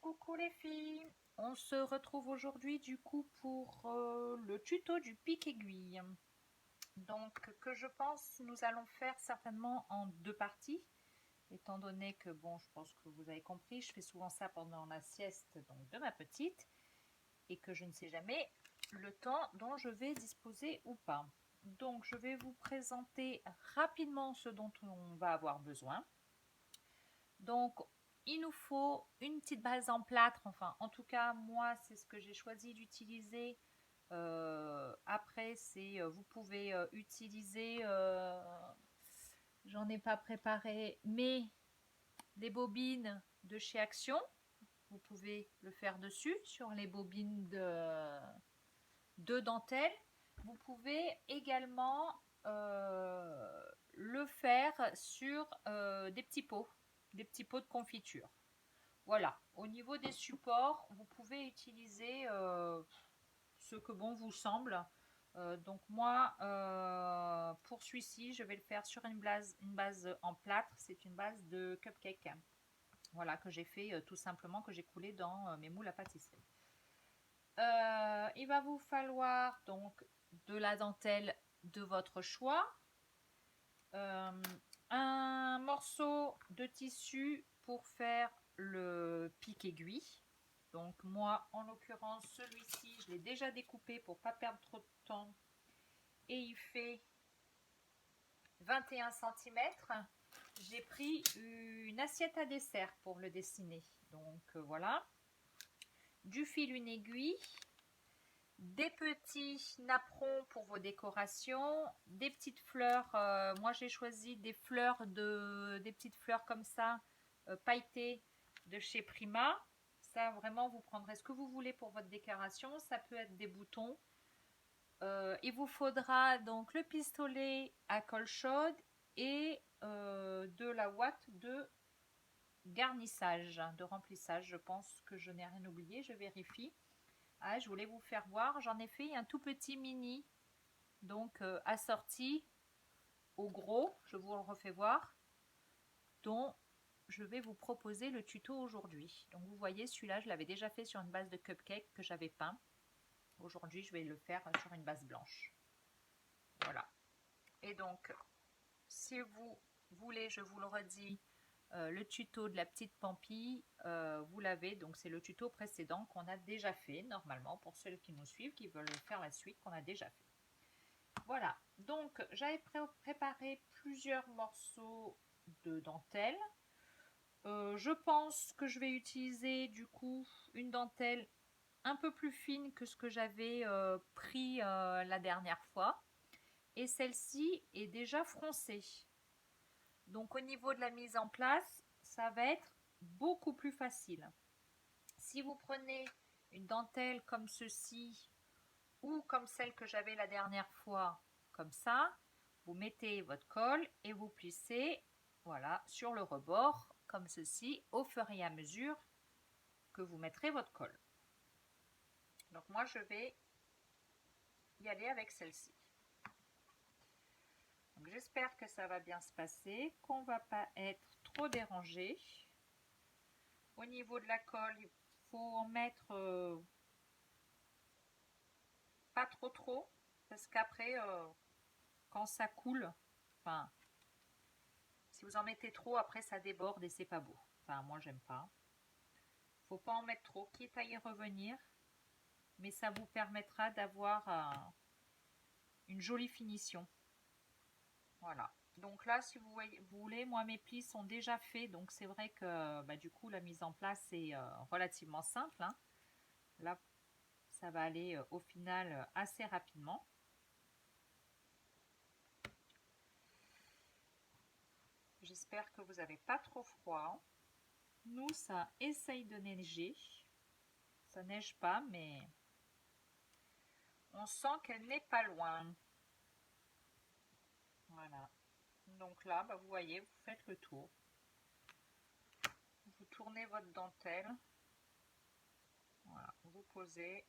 Coucou les filles, on se retrouve aujourd'hui du coup pour le tuto du pic-aiguille. Donc que je pense nous allons faire certainement en deux parties, étant donné que bon je pense que vous avez compris, je fais souvent ça pendant la sieste donc de ma petite et que je ne sais jamais le temps dont je vais disposer ou pas. Donc je vais vous présenter rapidement ce dont on va avoir besoin. Donc, il nous faut une petite base en plâtre. Enfin, en tout cas, moi, c'est ce que j'ai choisi d'utiliser. Après, vous pouvez utiliser, j'en ai pas préparé, mais les bobines de chez Action. Vous pouvez le faire dessus, sur les bobines de dentelle. Vous pouvez également le faire sur des petits pots de confiture. Voilà, au niveau des supports, vous pouvez utiliser ce que bon vous semble. Donc moi, pour celui-ci, je vais le faire sur une base en plâtre. C'est une base de cupcake. Voilà, que j'ai fait tout simplement, que j'ai coulé dans mes moules à pâtisserie. Il va vous falloir donc de la dentelle de votre choix, euh, un morceau de tissu pour faire le pic aiguille. Donc moi, en l'occurrence, celui-ci, je l'ai déjà découpé pour pas perdre trop de temps. Et il fait 21 cm. J'ai pris une assiette à dessert pour le dessiner. Donc voilà. Du fil, une aiguille. Des petits napperons pour vos décorations, des petites fleurs. Moi, j'ai choisi des des petites fleurs comme ça, pailletées de chez Prima. Ça, vraiment, vous prendrez ce que vous voulez pour votre décoration. Ça peut être des boutons. Il vous faudra donc le pistolet à colle chaude et de la ouate de garnissage, de remplissage. Je pense que je n'ai rien oublié. Je vérifie. Ah, je voulais vous faire voir, j'en ai fait un tout petit mini, donc assorti au gros, je vous le refais voir, dont je vais vous proposer le tuto aujourd'hui. Donc vous voyez, celui-là, je l'avais déjà fait sur une base de cupcake que j'avais peint. Aujourd'hui, je vais le faire sur une base blanche. Voilà. Et donc, si vous voulez, je vous le redis, le tuto de la petite pampille, vous l'avez, donc c'est le tuto précédent qu'on a déjà fait, normalement, pour ceux qui nous suivent, qui veulent faire la suite, qu'on a déjà fait. Voilà, donc j'avais préparé plusieurs morceaux de dentelle. Je pense que je vais utiliser du coup une dentelle un peu plus fine que ce que j'avais pris la dernière fois. Et celle-ci est déjà froncée. Donc au niveau de la mise en place, ça va être beaucoup plus facile. Si vous prenez une dentelle comme ceci ou comme celle que j'avais la dernière fois, comme ça, vous mettez votre colle et vous plissez, voilà, sur le rebord, comme ceci, au fur et à mesure que vous mettrez votre colle. Donc moi, je vais y aller avec celle-ci. Donc j'espère que ça va bien se passer, qu'on ne va pas être trop dérangé. Au niveau de la colle, il faut en mettre pas trop, parce qu'après, quand ça coule, enfin, si vous en mettez trop, après ça déborde et c'est pas beau. Enfin, moi j'aime pas. Faut pas en mettre trop, quitte à y revenir, mais ça vous permettra d'avoir une jolie finition. Voilà. Donc là, si vous voulez, moi mes plis sont déjà faits, donc c'est vrai que bah, du coup la mise en place est relativement simple, hein. Là, ça va aller au final assez rapidement. J'espère que vous n'avez pas trop froid. Nous, ça essaye de neiger. Ça neige pas, mais on sent qu'elle n'est pas loin. Voilà. Donc là, bah, vous voyez, vous faites le tour. Vous tournez votre dentelle. Voilà. Vous posez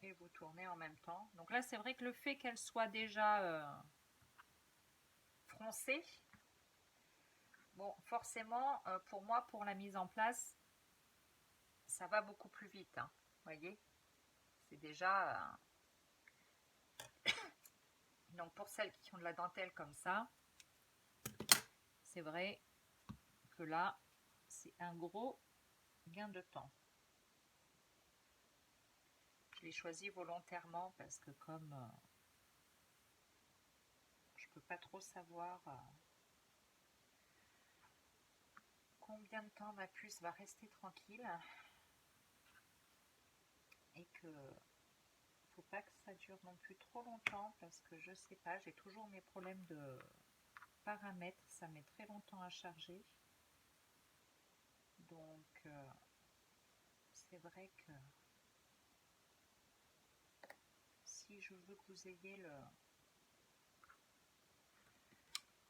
et vous tournez en même temps. Donc là, c'est vrai que le fait qu'elle soit déjà froncée, bon, forcément, pour moi, pour la mise en place, ça va beaucoup plus vite, hein, voyez, c'est déjà... Donc pour celles qui ont de la dentelle comme ça, c'est vrai que là, c'est un gros gain de temps. Je l'ai choisi volontairement parce que comme je peux pas trop savoir combien de temps ma puce va rester tranquille et que faut pas que ça dure non plus trop longtemps parce que je sais pas, j'ai toujours mes problèmes de paramètres, ça met très longtemps à charger. Donc c'est vrai que si je veux que vous ayez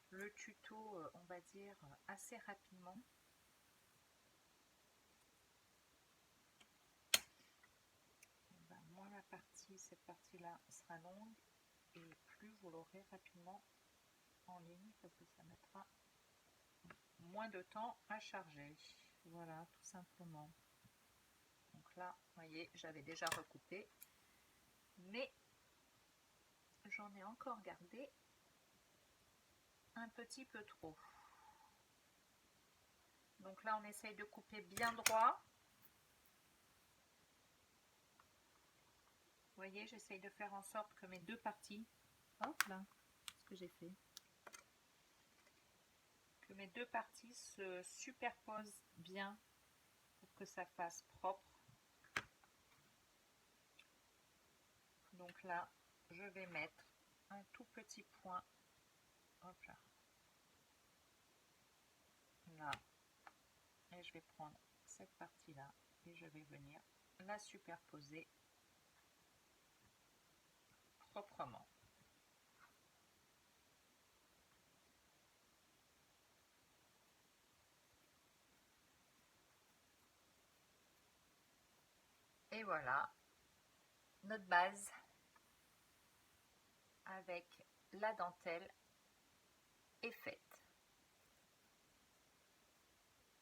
le tuto, on va dire, assez rapidement, ben, moins cette partie-là sera longue et plus vous l'aurez rapidement en ligne parce que ça mettra moins de temps à charger. Voilà, tout simplement. Donc là, vous voyez, j'avais déjà recoupé, mais j'en ai encore gardé un petit peu trop. Donc là, on essaye de couper bien droit. Vous voyez, j'essaye de faire en sorte que mes deux parties, hop là, ce que j'ai fait, que mes deux parties se superposent bien pour que ça fasse propre. Donc là, je vais mettre un tout petit point, hop là, là, et je vais prendre cette partie-là et je vais venir la superposer proprement. Et voilà, notre base avec la dentelle est faite.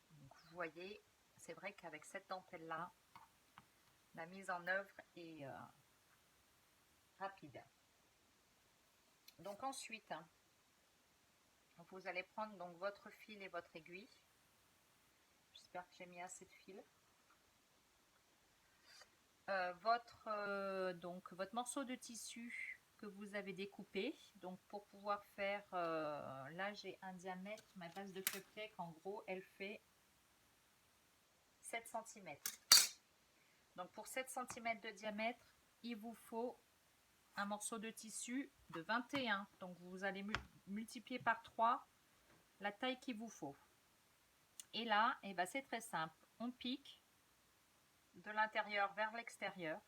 Donc vous voyez, c'est vrai qu'avec cette dentelle-là, la mise en œuvre est rapide. Donc ensuite, vous allez prendre donc votre fil et votre aiguille. J'espère que j'ai mis assez de fil. Votre morceau de tissu que vous avez découpé. Donc pour pouvoir faire, là j'ai un diamètre, ma base de cupcake en gros elle fait 7 cm. Donc pour 7 cm de diamètre, il vous faut un morceau de tissu de 21. Donc vous allez multiplier par 3 la taille qu'il vous faut. Et là, eh ben, c'est très simple. On pique de l'intérieur vers l'extérieur.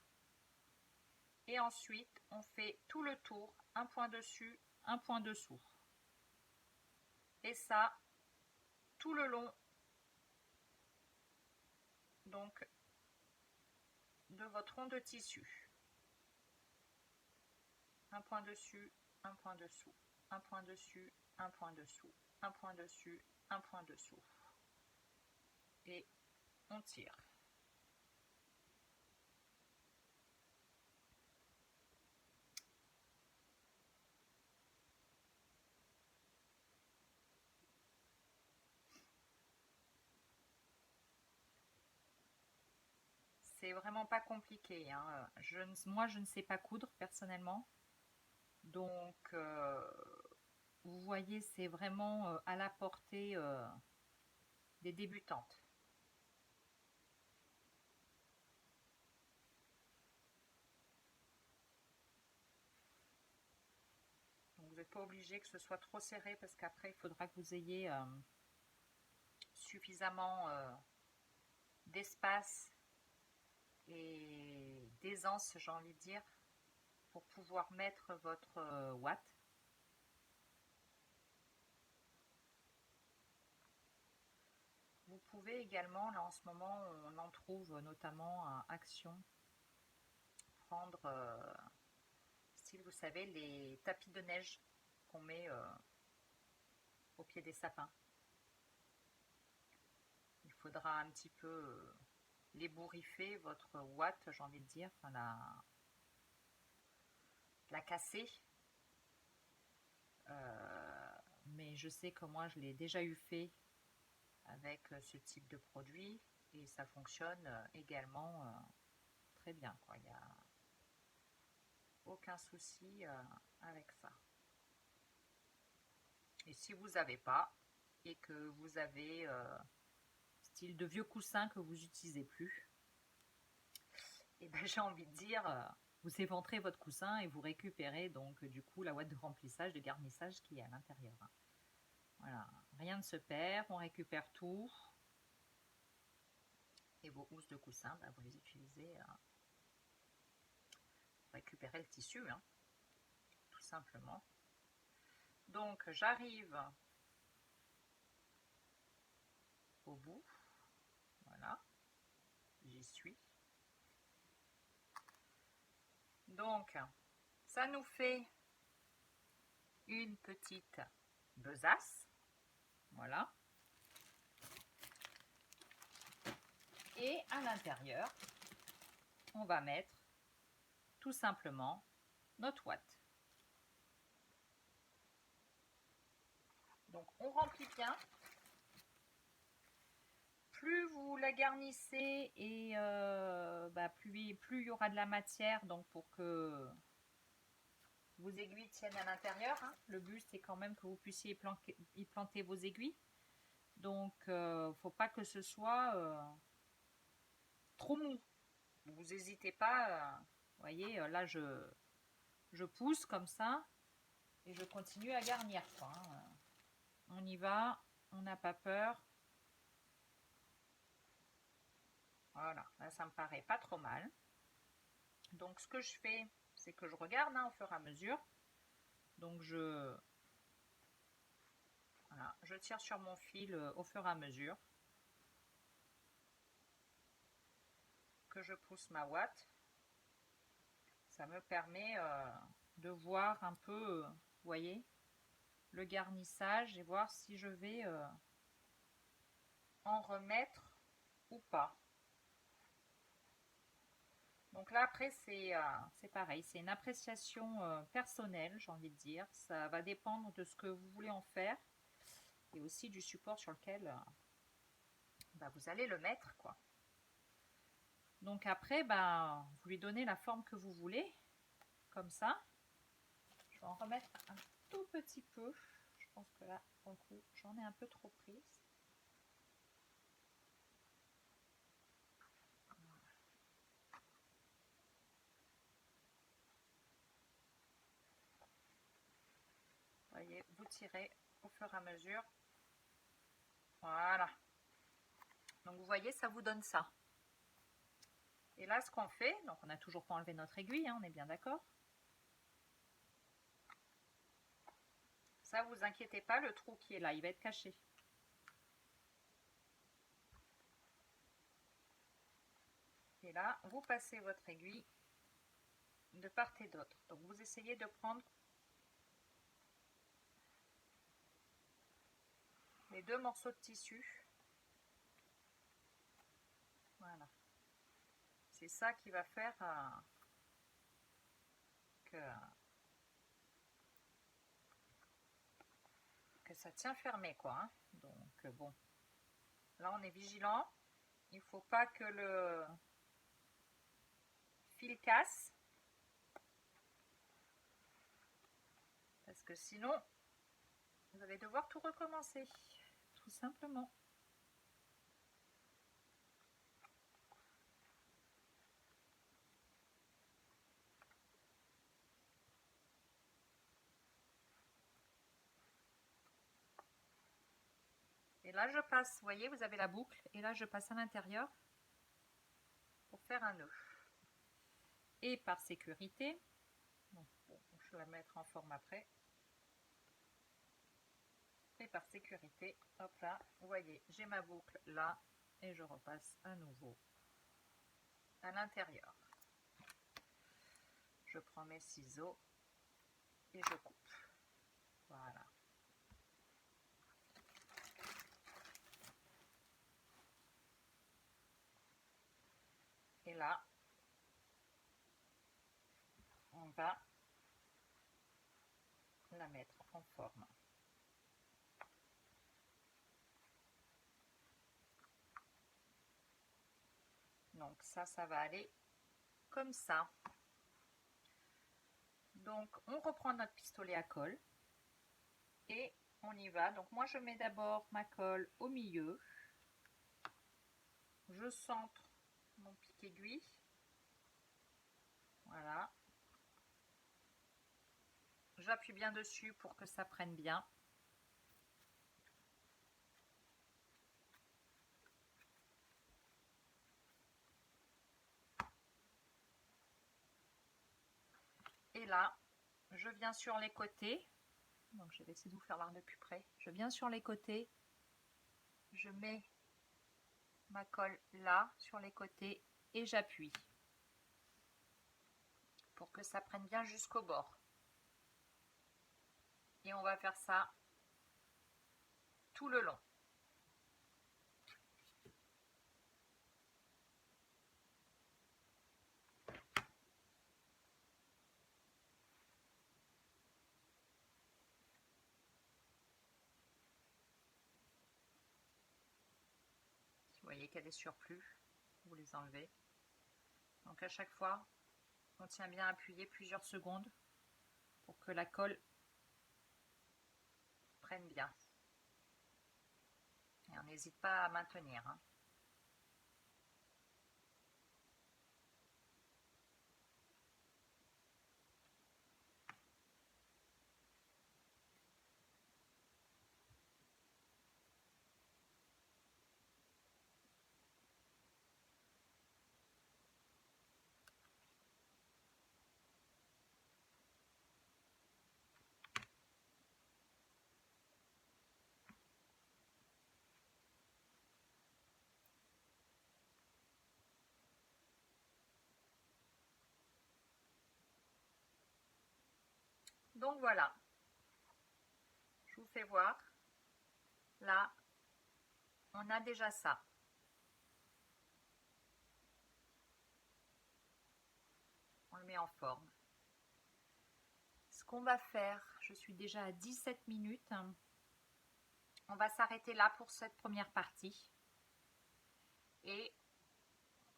Et ensuite, on fait tout le tour, un point dessus, un point dessous. Et ça, tout le long donc de votre rond de tissu. Un point dessus, un point dessous, un point dessus, un point dessous, un point dessus, un point dessous. Et on tire. C'est vraiment pas compliqué, hein. Moi, je ne sais pas coudre personnellement. Donc, vous voyez, c'est vraiment à la portée des débutantes. Donc, vous n'êtes pas obligé que ce soit trop serré parce qu'après, il faudra que vous ayez suffisamment d'espace et d'aisance, j'ai envie de dire, pour pouvoir mettre votre watt. Vous pouvez également, là en ce moment, on en trouve notamment à Action, prendre, style, vous savez, les tapis de neige qu'on met au pied des sapins. Il faudra un petit peu l'ébouriffer, votre ouate, j'ai envie de dire, enfin la casser. Mais je sais que moi je l'ai déjà eu fait avec ce type de produit et ça fonctionne également très bien, quoi. Il n'y a aucun souci avec ça. Et si vous n'avez pas et que vous avez style de vieux coussin que vous n'utilisez plus, et ben j'ai envie de dire vous éventrez votre coussin et vous récupérez donc du coup la ouate de remplissage, de garnissage qui est à l'intérieur. Voilà, rien ne se perd, on récupère tout. Et vos housses de coussin, ben, vous les utilisez pour récupérer le tissu, hein, tout simplement. Donc j'arrive au bout, voilà, j'y suis. Donc ça nous fait une petite besace, voilà. Et à l'intérieur, on va mettre tout simplement notre ouate. Donc on remplit bien. Plus vous la garnissez et plus il y aura de la matière, donc pour que vos aiguilles tiennent à l'intérieur. Hein. Le but c'est quand même que vous puissiez y planter vos aiguilles. Donc faut pas que ce soit trop mou. Vous n'hésitez pas. Vous voyez, là je pousse comme ça et je continue à garnir. Quoi, hein. On y va, on n'a pas peur. Voilà, là ça me paraît pas trop mal. Donc ce que je fais, c'est que je regarde hein, au fur et à mesure. Donc voilà, je tire sur mon fil au fur et à mesure que je pousse ma ouate. Ça me permet de voir un peu, vous voyez, le garnissage et voir si je vais en remettre ou pas. Donc là après c'est pareil, c'est une appréciation personnelle, j'ai envie de dire. Ça va dépendre de ce que vous voulez en faire et aussi du support sur lequel vous allez le mettre, quoi. Donc après, vous lui donnez la forme que vous voulez, comme ça. Je vais en remettre un tout petit peu. Je pense que là, pour le coup, j'en ai un peu trop pris. Vous voyez, vous tirez au fur et à mesure. Voilà. Donc vous voyez, ça vous donne ça. Et là, ce qu'on fait, donc on n'a toujours pas enlevé notre aiguille, hein, on est bien d'accord. Ça, vous inquiétez pas, le trou qui est là, il va être caché. Et là, vous passez votre aiguille de part et d'autre. Donc vous essayez de prendre les deux morceaux de tissu. Voilà. C'est ça qui va faire que ça tient fermé, quoi. Hein. Donc bon, là on est vigilant. Il faut pas que le fil casse. Parce que sinon, vous allez devoir tout recommencer. Tout simplement. Et là, je passe, vous voyez, vous avez la boucle. Et là, je passe à l'intérieur pour faire un nœud. Et par sécurité, donc, bon, je vais la mettre en forme après. Et par sécurité, hop là, vous voyez, j'ai ma boucle là. Et je repasse à nouveau à l'intérieur. Je prends mes ciseaux et je coupe. Voilà. Et là, on va la mettre en forme. Donc ça va aller comme ça. Donc on reprend notre pistolet à colle et on y va. Donc moi je mets d'abord ma colle au milieu. Je centre mon pic aiguille. Voilà. J'appuie bien dessus pour que ça prenne bien. Et là, je viens sur les côtés. Donc je vais essayer de vous faire voir de plus près. Je viens sur les côtés. Je mets ma colle là, sur les côtés, et j'appuie pour que ça prenne bien jusqu'au bord. Et on va faire ça tout le long. Si vous voyez qu'il y a des surplus, vous les enlevez. Donc à chaque fois, on tient bien à appuyer plusieurs secondes pour que la colle prenne bien. Et on n'hésite pas à maintenir. Donc voilà, je vous fais voir. Là, on a déjà ça. On le met en forme. Ce qu'on va faire, je suis déjà à 17 minutes. On va s'arrêter là pour cette première partie. Et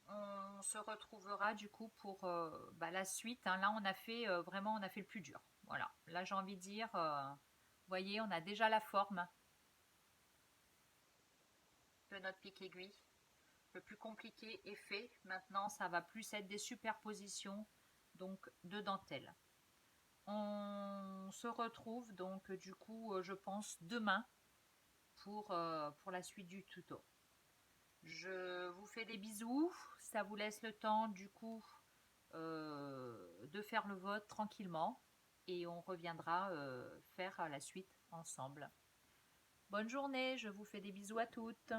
on se retrouvera du coup pour la suite. Là, on a fait vraiment, on a fait le plus dur. Voilà. Là, j'ai envie de dire, vous voyez, on a déjà la forme de notre pic aiguille. Le plus compliqué est fait. Maintenant, ça va plus être des superpositions donc de dentelle. On se retrouve donc du coup, je pense demain pour la suite du tuto. Je vous fais des bisous. Ça vous laisse le temps du coup de faire le vote tranquillement et on reviendra faire la suite ensemble. Bonne journée, je vous fais des bisous à toutes.